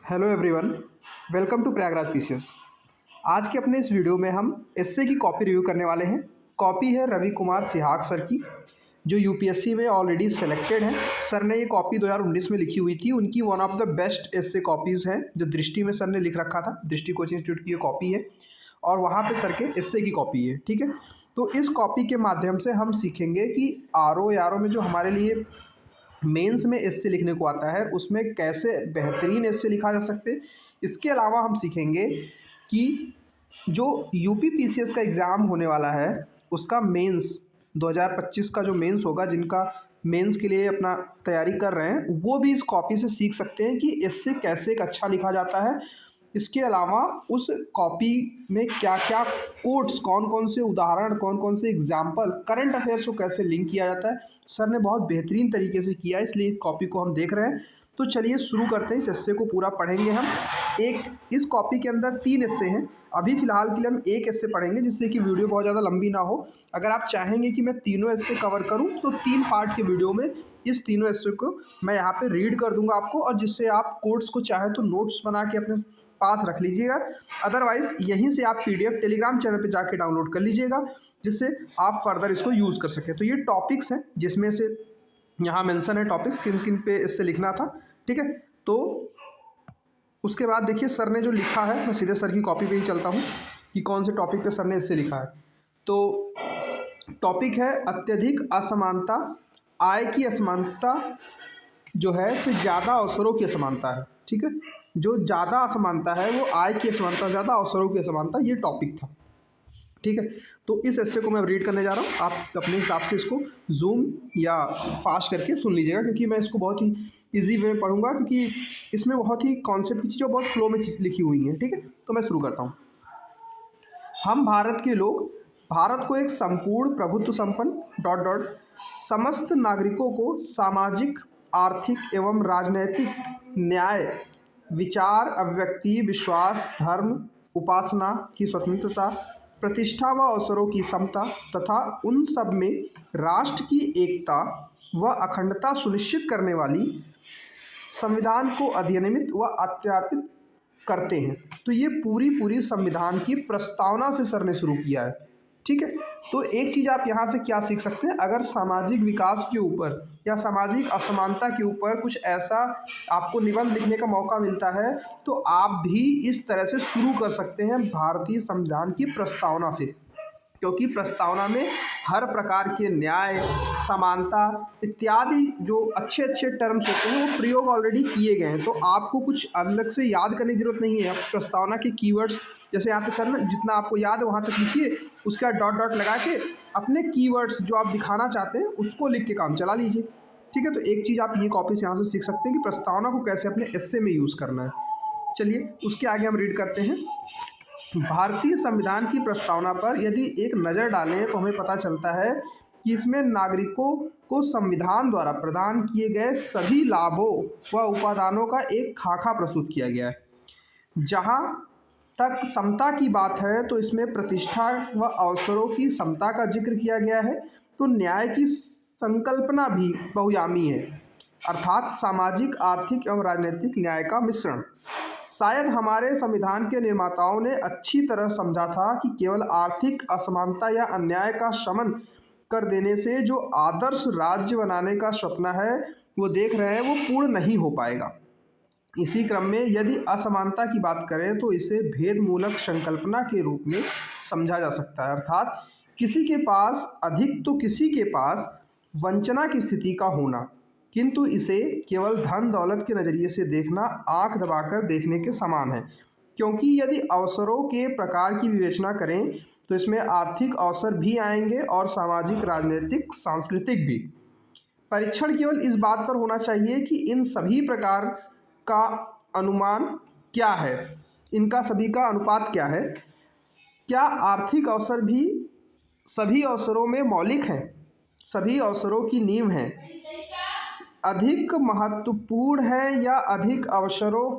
Hello everyone, welcome to Prayagraj PCS. आज के अपने इस वीडियो में हम एसए की कॉपी रिव्यू करने वाले हैं। कॉपी है रवि कुमार सिहाग सर की, जो यूपीएससी में ऑलरेडी सेलेक्टेड हैं। सर ने ये कॉपी 2019 में लिखी हुई थी। उनकी one of the best essay copies है जो दृष्टि में सर ने लिख रखा था। दृष्टि कोचिंग इंस्टीट्यूट की ये कॉपी है और वहाँ पे सर के एसए की कॉपी है। ठीक है, तो इस कॉपी के माध्यम से हम सीखेंगे कि आरओ में जो हमारे लिए मेंस में एस्से लिखने को आता है उसमें कैसे बेहतरीन एस्से लिखा जा सकते हैं। इसके अलावा हम सीखेंगे कि जो यूपी पीसीएस का एग्ज़ाम होने वाला है उसका मेंस 2025 का जो मेंस होगा, जिनका मेंस के लिए अपना तैयारी कर रहे हैं वो भी इस कॉपी से सीख सकते हैं कि एस्से कैसे एक अच्छा लिखा जाता है। इसके अलावा उस कॉपी में क्या क्या कोट्स, कौन कौन से उदाहरण, कौन कौन से एग्जाम्पल, करंट अफेयर्स को कैसे लिंक किया जाता है, सर ने बहुत बेहतरीन तरीके से किया है, इसलिए कॉपी को हम देख रहे हैं। तो चलिए शुरू करते हैं। इस एस्से को पूरा पढ़ेंगे हम। इस कॉपी के अंदर 3 एस्से हैं। अभी फ़िलहाल के लिए हम एक एस्से पढ़ेंगे जिससे कि वीडियो बहुत ज़्यादा लंबी ना हो। अगर आप चाहेंगे कि मैं तीनों एस्से कवर करूँ तो 3 पार्ट के वीडियो में इस तीनों एस्से को मैं यहाँ पे रीड कर दूंगा आपको, और जिससे आप कोट्स को चाहे तो नोट्स बना के अपने पास रख लीजिएगा। अदरवाइज़ यहीं से आप पीडीएफ टेलीग्राम चैनल पे जाके डाउनलोड कर लीजिएगा, जिससे आप फर्दर इसको यूज़ कर सकें। तो ये टॉपिक्स हैं जिसमें से यहाँ मेंशन है टॉपिक किन किन पे इससे लिखना था। ठीक है, तो उसके बाद देखिए सर ने जो लिखा है, मैं सीधे सर की कॉपी पे ही चलता हूँ कि कौन से टॉपिक पे सर ने इससे लिखा है। तो टॉपिक है अत्यधिक असमानता, आय की असमानता जो है से ज़्यादा अवसरों की असमानता है। ठीक है, जो ज़्यादा असमानता है वो आय की असमानता, ज़्यादा अवसरों की असमानता, ये टॉपिक था। ठीक है, तो इस एस्से को मैं रीड करने जा रहा हूँ। आप अपने हिसाब से इसको जूम या फास्ट करके सुन लीजिएगा, क्योंकि मैं इसको बहुत ही इजी वे में पढ़ूंगा, क्योंकि इसमें बहुत ही कॉन्सेप्ट की चीज़ें बहुत फ्लो में लिखी हुई हैं। ठीक है, तो मैं शुरू करता हूँ। हम भारत के लोग भारत को एक संपूर्ण प्रभुत्व संपन्न समस्त नागरिकों को सामाजिक, आर्थिक एवं राजनैतिक न्याय, विचार, अभिव्यक्ति, विश्वास, धर्म, उपासना की स्वतंत्रता, प्रतिष्ठा व अवसरों की समता तथा उन सब में राष्ट्र की एकता व अखंडता सुनिश्चित करने वाली संविधान को अधिनियमित व अत्यार्पित करते हैं। तो ये पूरी संविधान की प्रस्तावना से सर ने शुरू किया है। ठीक है, तो एक चीज़ आप यहाँ से क्या सीख सकते हैं, अगर सामाजिक विकास के ऊपर या सामाजिक असमानता के ऊपर कुछ ऐसा आपको निबंध लिखने का मौका मिलता है तो आप भी इस तरह से शुरू कर सकते हैं भारतीय संविधान की प्रस्तावना से, क्योंकि प्रस्तावना में हर प्रकार के न्याय, समानता इत्यादि जो अच्छे अच्छे टर्म्स होते हैं वो प्रयोग ऑलरेडी किए गए हैं। तो आपको कुछ अलग से याद करने की जरूरत नहीं है। प्रस्तावना के कीवर्ड्स जैसे यहाँ पे सर ने जितना आपको याद है वहाँ तक लिखिए, उसका डॉट डॉट लगा के अपने कीवर्ड्स जो आप दिखाना चाहते हैं उसको लिख के काम चला लीजिए। ठीक है, तो एक चीज़ आप ये कॉपी से यहाँ से सीख सकते हैं कि प्रस्तावना को कैसे अपने एस्से में यूज़ करना है। चलिए उसके आगे हम रीड करते हैं। भारतीय संविधान की प्रस्तावना पर यदि एक नज़र डालें तो हमें पता चलता है कि इसमें नागरिकों को संविधान द्वारा प्रदान किए गए सभी लाभों व उपादानों का एक खाका प्रस्तुत किया गया है। जहाँ तक समता की बात है तो इसमें प्रतिष्ठा व अवसरों की समता का जिक्र किया गया है। तो न्याय की संकल्पना भी बहुआयामी है, अर्थात सामाजिक, आर्थिक एवं राजनीतिक न्याय का मिश्रण। शायद हमारे संविधान के निर्माताओं ने अच्छी तरह समझा था कि केवल आर्थिक असमानता या अन्याय का शमन कर देने से जो आदर्श राज्य बनाने का सपना है वो देख रहे हैं वो पूर्ण नहीं हो पाएगा। इसी क्रम में यदि असमानता की बात करें तो इसे भेदमूलक संकल्पना के रूप में समझा जा सकता है, अर्थात किसी के पास अधिक तो किसी के पास वंचना की स्थिति का होना, किंतु इसे केवल धन दौलत के नज़रिए से देखना आंख दबाकर देखने के समान है। क्योंकि यदि अवसरों के प्रकार की विवेचना करें तो इसमें आर्थिक अवसर भी आएंगे और सामाजिक, राजनीतिक, सांस्कृतिक भी। परीक्षण केवल इस बात पर होना चाहिए कि इन सभी प्रकार का अनुमान क्या है, इनका सभी का अनुपात क्या है। क्या आर्थिक अवसर भी सभी अवसरों में मौलिक हैं, सभी अवसरों की नींव हैं, अधिक महत्वपूर्ण है या अधिक अवसरों